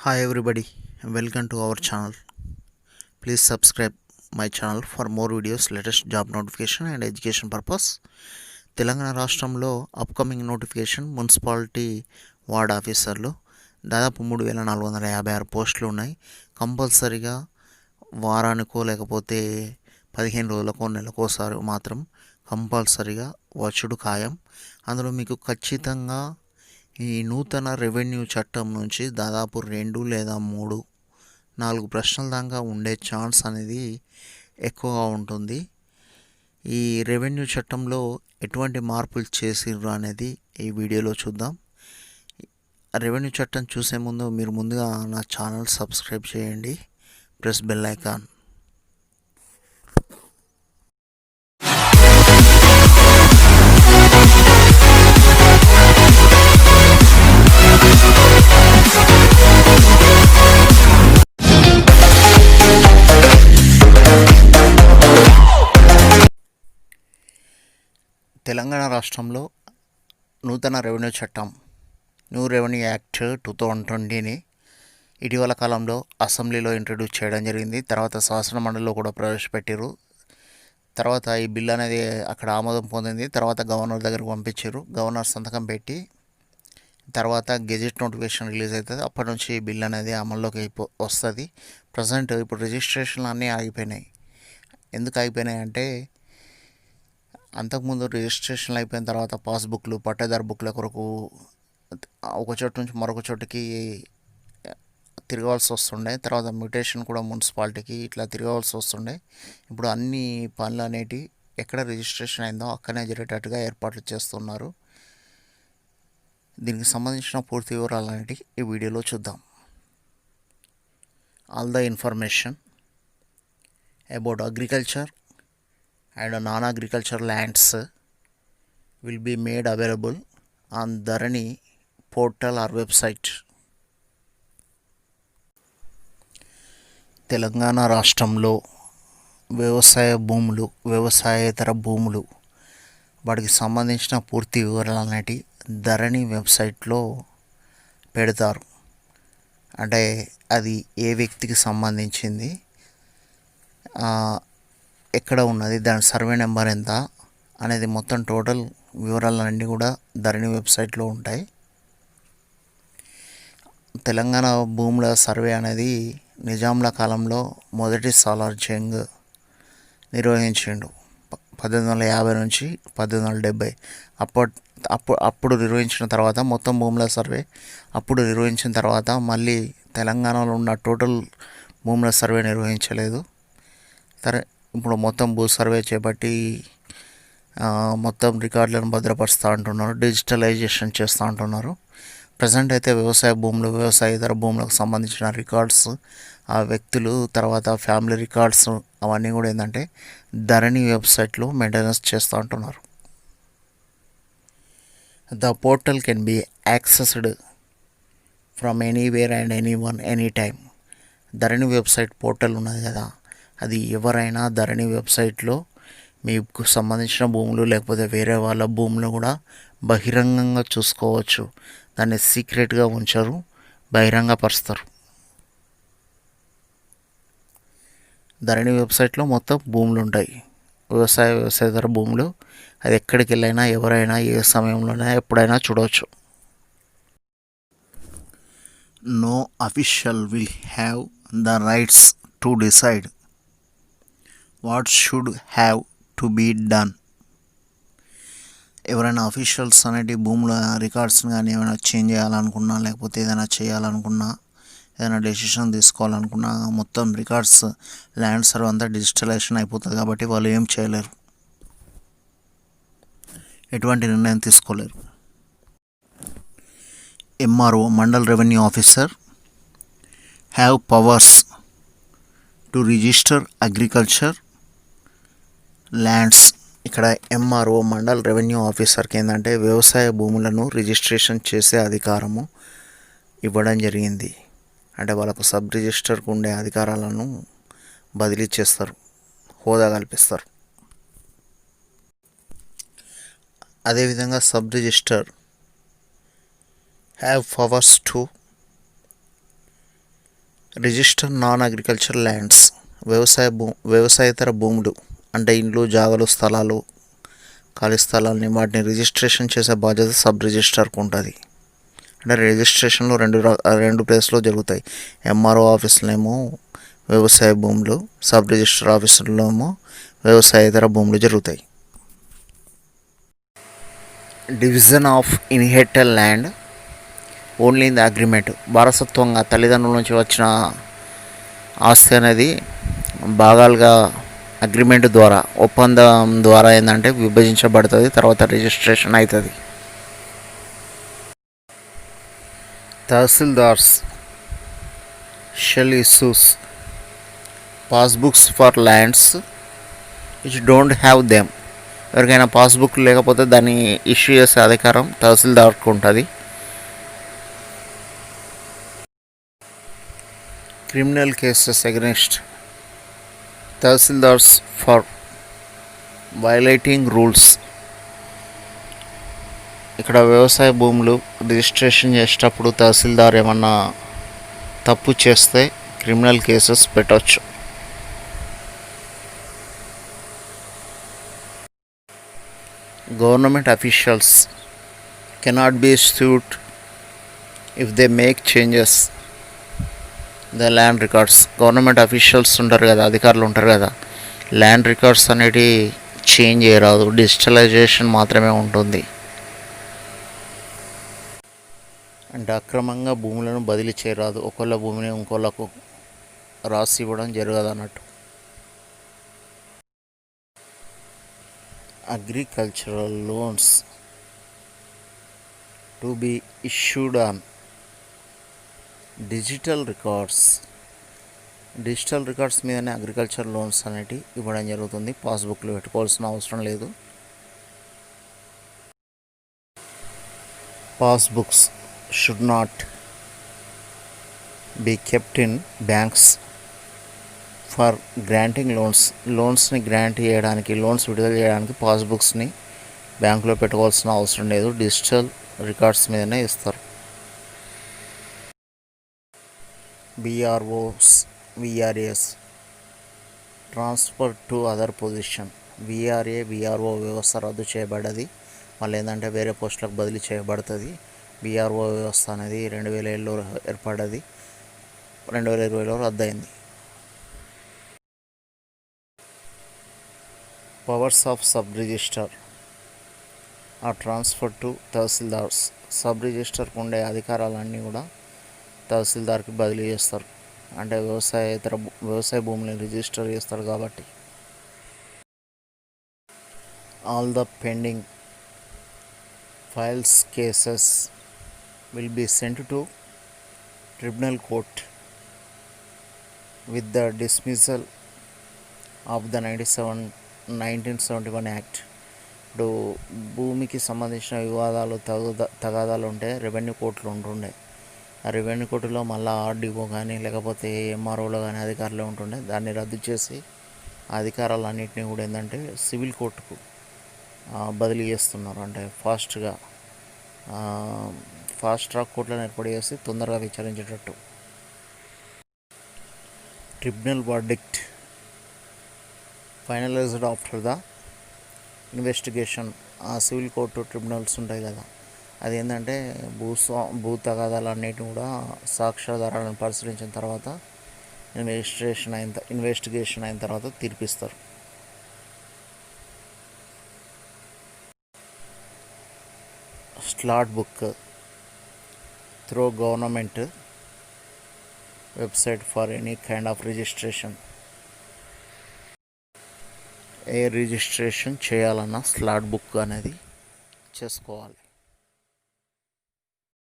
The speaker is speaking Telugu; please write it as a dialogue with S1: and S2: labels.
S1: Hi everybody, welcome to our channel. Please subscribe my channel for more videos, latest job notification and education purpose. Telangana రాష్ట్రంలో అప్కమింగ్ నోటిఫికేషన్ మున్సిపాలిటీ వార్డ్ ఆఫీసర్లు దాదాపు 3456 పోస్టులు ఉన్నాయి. కంపల్సరీగా వారానికో లేకపోతే 15 రోజులకో నెలకోసారి మాత్రం కంపల్సరీగా వచ్చుడు ఖాయం. అందులో మీకు ఖచ్చితంగా ఈ నూతన రెవెన్యూ చట్టం నుంచి దాదాపు 2 లేదా 4 ప్రశ్నల దాకా ఉండే ఛాన్స్ అనేది ఎక్కువగా ఉంటుంది. ఈ రెవెన్యూ చట్టంలో ఎటువంటి మార్పులు చేసిర్రు అనేది ఈ వీడియోలో చూద్దాం. రెవెన్యూ చట్టం చూసే ముందు మీరు ముందుగా నా ఛానల్ సబ్స్క్రైబ్ చేయండి, ప్రెస్ బెల్ ఐకాన్. తెలంగాణ రాష్ట్రంలో నూతన రెవెన్యూ చట్టం న్యూ రెవెన్యూ యాక్ట్ 2020ని ఇటీవల కాలంలో అసెంబ్లీలో ఇంట్రడ్యూస్ చేయడం జరిగింది. తర్వాత శాసన మండలిలో కూడా ప్రవేశపెట్టారు. తర్వాత ఈ బిల్ అనేది అక్కడ ఆమోదం పొందింది. తర్వాత గవర్నర్ దగ్గరకు పంపించారు. గవర్నర్ సంతకం పెట్టి తర్వాత గెజెట్ నోటిఫికేషన్ రిలీజ్ అవుతుంది. అప్పటి నుంచి ఈ బిల్ అనేది అమల్లోకి వస్తుంది. ప్రజెంట్ ఇప్పుడు రిజిస్ట్రేషన్లు అన్నీ ఆగిపోయినాయి. ఎందుకు ఆగిపోయినాయి అంటే అంతకుముందు రిజిస్ట్రేషన్లు అయిపోయిన తర్వాత పాస్బుక్లు, పట్టేదారు బుక్ల కొరకు ఒక చోటు నుంచి మరొక చోటుకి తిరగవలసి వస్తుండే. తర్వాత మ్యూటేషన్ కూడా మున్సిపాలిటీకి ఇట్లా తిరగవలసి వస్తుండే. ఇప్పుడు అన్ని పనులు అనేటివి ఎక్కడ రిజిస్ట్రేషన్ అయిందో అక్కడనే జరిగేటట్టుగా ఏర్పాట్లు చేస్తున్నారు. దీనికి సంబంధించిన పూర్తి వివరాలు అనేటివి ఈ వీడియోలో చూద్దాం. All the information about agriculture and non-agricultural lands will be made available on Dharani portal or website. Telangana రాష్ట్రంలో వ్యవసాయ భూములు, వ్యవసాయేతర భూములు వాటికి సంబంధించిన పూర్తి వివరాలు అనేటి ధరణి వెబ్సైట్లో పెడతారు. అంటే అది ఏ వ్యక్తికి సంబంధించింది, ఎక్కడ ఉన్నది, దాని సర్వే నెంబర్ ఎంత అనేది మొత్తం టోటల్ వివరాలన్నీ కూడా ధరణి వెబ్సైట్లో ఉంటాయి. తెలంగాణ భూముల సర్వే అనేది నిజాంల కాలంలో మొదటి సాలార్ జంగ్ నిర్వహించిండు. 1850 నుంచి 1870 అప్పుడు నిర్వహించిన తర్వాత మొత్తం భూముల సర్వే అప్పుడు నిర్వహించిన తర్వాత మళ్ళీ తెలంగాణలో ఉన్న టోటల్ భూముల సర్వే నిర్వహించలేదు. సరే, ఇప్పుడు మొత్తం భూ సర్వే చేపట్టి మొత్తం రికార్డులను భద్రపరుస్తూ అంటున్నారు, డిజిటలైజేషన్ చేస్తూ అంటున్నారు. ప్రజెంట్ అయితే వ్యవసాయ భూములు, వ్యవసాయేతర భూములకు సంబంధించిన రికార్డ్స్, ఆ వ్యక్తులు, తర్వాత ఫ్యామిలీ రికార్డ్స్ అవన్నీ కూడా ఏంటంటే ధరణి వెబ్సైట్లో మెయింటెనెన్స్ చేస్తూ అంటున్నారు. The portal can be accessed from anywhere and anyone any time. Dharani website portal ఉన్నది కదా, అది ఎవరైనా ధరణి వెబ్సైట్లో మీకు సంబంధించిన భూములు లేకపోతే వేరే వాళ్ళ భూములు కూడా బహిరంగంగా చూసుకోవచ్చు. దాన్ని సీక్రెట్గా ఉంచరు, బహిరంగపరుస్తారు. ధరణి వెబ్సైట్లో మొత్తం భూములు ఉంటాయి, వ్యవసాయేతర భూములు. అది ఎక్కడికి వెళ్ళైనా ఎవరైనా ఏ సమయంలోనైనా ఎప్పుడైనా చూడవచ్చు. No official will have the rights to decide what should have to be done. ఎవరైనా అఫీషియల్స్ అనేటి భూముల రికార్డ్స్ని కానీ ఏమైనా చేంజ్ చేయాలనుకున్నా, లేకపోతే ఏదైనా చేయాలనుకున్నా, ఏదైనా డెసిషన్ తీసుకోవాలనుకున్నా మొత్తం రికార్డ్స్ ల్యాండ్ సర్వే అంతా డిజిటలైజేషన్ అయిపోతుంది కాబట్టి వాళ్ళు ఏం చేయలేరు, ఎటువంటి నిర్ణయం తీసుకోలేరు. MRO mandal revenue officer have powers to register agriculture lands. ఇక్కడ ఎంఆర్ఓ మండల్ రెవెన్యూ ఆఫీసర్కి ఏంటంటే వ్యవసాయ భూములను రిజిస్ట్రేషన్ చేసే అధికారము ఇవ్వడం జరిగింది. అంటే వాళ్ళకు సబ్ రిజిస్టర్కు ఉండే అధికారాలను బదిలీ చేస్తారు, హోదా కల్పిస్తారు. అదేవిధంగా sub register have powers to register non agriculture lands, వ్యవసాయేతర భూములు అంటే ఇండ్లు, జాగలు, స్థలాలు, ఖాళీ స్థలాలని వాటిని రిజిస్ట్రేషన్ చేసే బాధ్యత సబ్ రిజిస్టర్కు ఉంటుంది. అంటే రిజిస్ట్రేషన్లో రెండు ప్లేస్లో జరుగుతాయి. ఎంఆర్ఓ ఆఫీసులో ఏమో వ్యవసాయ భూములు, సబ్ రిజిస్టర్ ఆఫీసులో ఏమో వ్యవసాయేతర భూములు జరుగుతాయి. Division of inherited land only in the agreement. వారసత్వంగా తల్లిదండ్రుల నుంచి వచ్చిన ఆస్తి అనేది భాగాలుగా అగ్రిమెంట్ ద్వారా, ఒప్పందం ద్వారా ఏంటంటే విభజించబడుతుంది, తర్వాత రిజిస్ట్రేషన్ అవుతుంది. Tahsildars shall issues passbooks for lands which don't have them. ఎవరికైనా పాస్బుక్ లేకపోతే దాన్ని ఇష్యూ చేసే అధికారం తహసీల్దార్కు ఉంటుంది. Criminal cases against tahsildars for violating rules. ఇక్కడ వ్యవసాయ భూములు రిజిస్ట్రేషన్ చేసేటప్పుడు తహసీల్దార్ ఏమన్నా తప్పు చేస్తే క్రిమినల్ కేసెస్ పెట్టవచ్చు. Government officials cannot be sued if they make changes the land records. Government officials ఉంటారు కదా, అధికారులు ఉంటారు కదా, ల్యాండ్ రికార్డ్స్ అనేవి చేంజ్ చేయరాదు, డిజిటలైజేషన్ మాత్రమే ఉంటుంది. అంటే అక్రమంగా భూములను బదిలీ చేయరాదు, ఒకళ్ళ భూమిని ఇంకోళ్ళకు రాసి ఇవ్వడం జరగదు అన్నట్టు. Agricultural loans to be issued on digital records మీదనే అగ్రికల్చర్ లోన్స్ అనేవి ఇవ్వడం జరుగుతుంది. పాస్బుక్లు పెట్టుకోవాల్సిన అవసరం లేదు. Passbooks should not be kept in banks for granting లోన్స్ని గ్రాంట్ చేయడానికి, లోన్స్ విడుదల చేయడానికి పాస్బుక్స్ని బ్యాంకులో పెట్టుకోవాల్సిన అవసరం లేదు. డిజిటల్ రికార్డ్స్ మీదనే ఇస్తారు. VRAs transfer to other position. VRO వ్యవస్థ రద్దు చేయబడ్డది. మళ్ళీ ఏంటంటే వేరే పోస్టులకు బదిలీ చేయబడుతుంది. విఆర్ఓ వ్యవస్థ అనేది 2007లో ఏర్పడ్డది, 2020లో రద్దయింది. Powers of sub register are transfer to tahsildars. Sub రిజిస్టర్కు ఉండే అధికారాలన్నీ కూడా తహసీల్దార్కి బదిలీ చేస్తారు. అంటే వ్యవసాయ భూములను రిజిస్టర్ చేస్తారు కాబట్టి. All the pending files cases will be sent to tribunal court with the dismissal of the 1971 act. ఇప్పుడు భూమికి సంబంధించిన వివాదాలు, తగాదాలు ఉంటే రెవెన్యూ కోర్టులు ఉంటుండే. ఆ రెవెన్యూ కోర్టులో మళ్ళీ ఆర్డీఓ కానీ లేకపోతే ఎంఆర్ఓలో కానీ అధికారులు ఉంటుండే. దాన్ని రద్దు చేసి ఆ అధికారాలన్నింటినీ కూడా ఏంటంటే సివిల్ కోర్టుకు బదిలీ చేస్తున్నారు. అంటే ఫాస్ట్ ట్రాక్ కోర్టులను ఏర్పాటు చేసి తొందరగా విచారించేటట్టు. Tribunal verdict finalized after the investigation. ఆ సివిల్ కోర్టు ట్రిబ్యునల్స్ ఉంటాయి కదా, అది ఏంటంటే భూ తగాదాలన్నిటిని కూడా సాక్ష్యాధారాలను పరిశీలించిన తర్వాత ఇన్వెస్టిగేషన్ అయిన తర్వాత తీర్పిస్తారు. Slot book through government website for any kind of registration. ఏ రిజిస్ట్రేషన్ చేయాలన్నా స్లాట్ బుక్ అనేది చేసుకోవాలి.